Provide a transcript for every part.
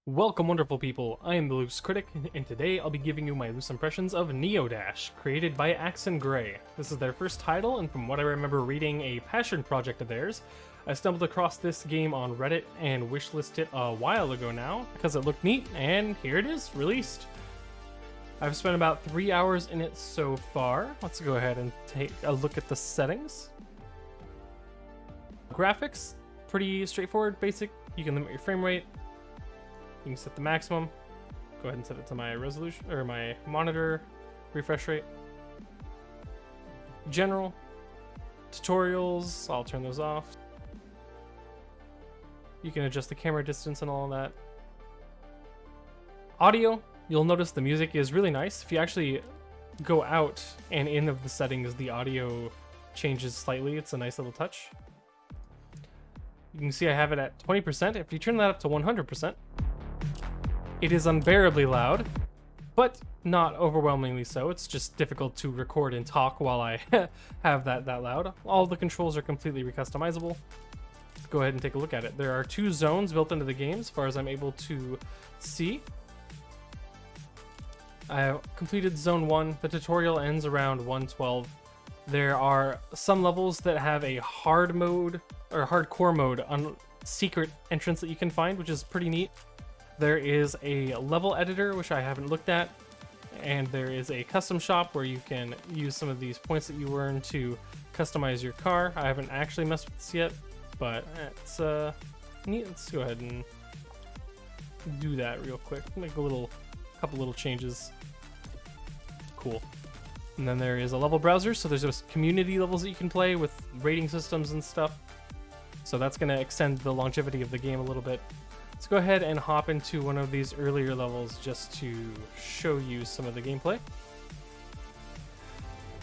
Welcome, wonderful people. I am the Loose Critic, and today I'll be giving you my loose impressions of Neodash, created by Axan. This is their first title, and from what I remember reading a passion project of theirs, I stumbled across this game on Reddit and wishlisted it a while ago now, because it looked neat, and here it is, released. I've spent about 3 hours in it so far. Let's go ahead and take a look at the settings. Graphics, pretty straightforward, basic. You can limit your frame rate. You can set the maximum. Go ahead and set it to my resolution or my monitor refresh rate. General tutorials, I'll turn those off. You can adjust the camera distance and all of that. Audio, you'll notice the music is really nice. If you actually go out and in of the settings, the audio changes slightly. It's a nice little touch. You can see I have it at 20%. If you turn that up to 100%, it is unbearably loud, but not overwhelmingly so. It's just difficult to record and talk while I have that loud. All the controls are completely recustomizable. Let's go ahead and take a look at it. There are 2 zones built into the game as far as I'm able to see. I have completed zone 1. The tutorial ends around 112. There are some levels that have a hard mode or hardcore mode on secret entrance that you can find, which is pretty neat. There is a level editor, which I haven't looked at, and there is a custom shop where you can use some of these points that you earn to customize your car. I haven't actually messed with this yet, but it's neat. Let's go ahead and do that real quick. Make a couple little changes. Cool. And then there is a level browser, so there's just community levels that you can play with rating systems and stuff. So that's going to extend the longevity of the game a little bit. Let's go ahead and hop into one of these earlier levels just to show you some of the gameplay.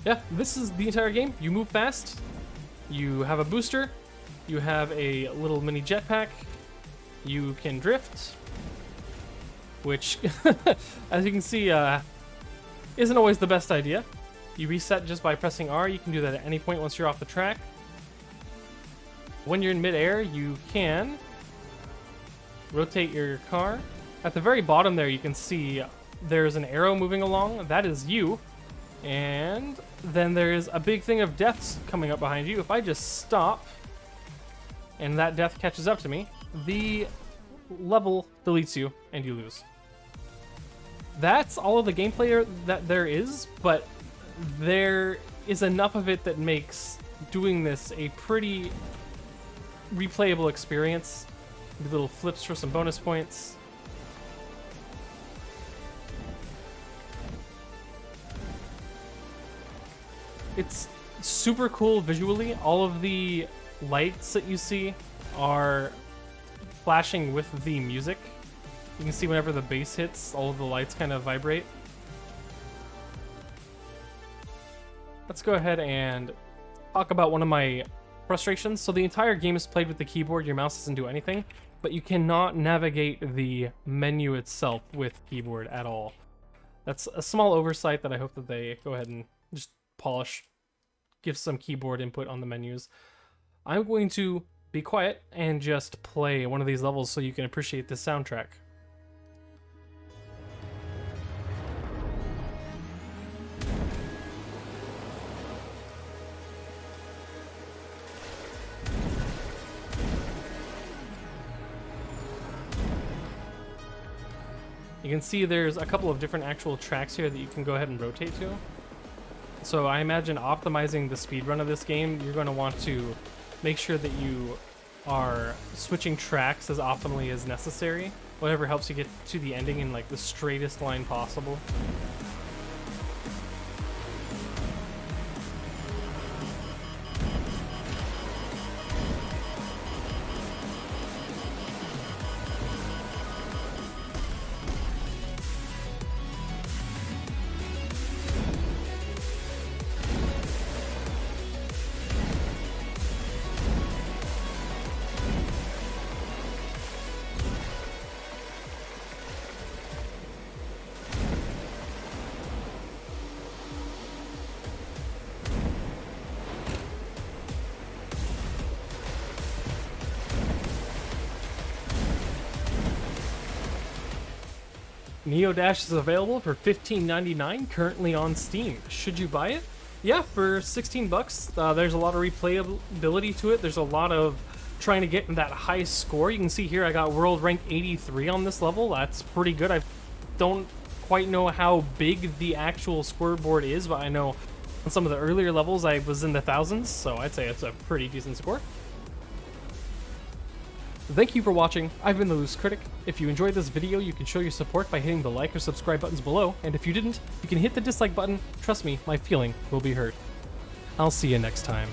Yeah, this is the entire game. You move fast, you have a booster, you have a little mini jetpack, you can drift, which, as you can see, isn't always the best idea. You reset just by pressing R. You can do that at any point once you're off the track. When you're in midair, you can rotate your car. At the very bottom there, you can see there's an arrow moving along. That is you. And then there's a big thing of deaths coming up behind you. If I just stop and that death catches up to me, the level deletes you and you lose. That's all of the gameplay that there is, but there is enough of it that makes doing this a pretty replayable experience. The little flips for some bonus points. It's super cool visually. All of the lights that you see are flashing with the music. You can see whenever the bass hits, all of the lights kind of vibrate. Let's go ahead and talk about one of my frustrations. So the entire game is played with the keyboard. Your mouse doesn't do anything, but you cannot navigate the menu itself with keyboard at all. That's a small oversight that I hope that they go ahead and just polish, give some keyboard input on the menus. I'm going to be quiet and just play one of these levels so you can appreciate the soundtrack. You can see there's a couple of different actual tracks here that you can go ahead and rotate to. So I imagine optimizing the speedrun of this game, you're going to want to make sure that you are switching tracks as optimally as necessary. Whatever helps you get to the ending in like the straightest line possible. Neodash is available for $15.99 currently on Steam. Should you buy it? Yeah, for 16 bucks. There's a lot of replayability to it. There's a lot of trying to get that high score. You can see here I got world rank 83 on this level. That's pretty good. I don't quite know how big the actual scoreboard is, but I know on some of the earlier levels I was in the thousands, so I'd say it's a pretty decent score. Thank you for watching. I've been the Loose Critic. If you enjoyed this video, you can show your support by hitting the like or subscribe buttons below, and if you didn't, you can hit the dislike button. Trust me, my feeling will be hurt. I'll see you next time.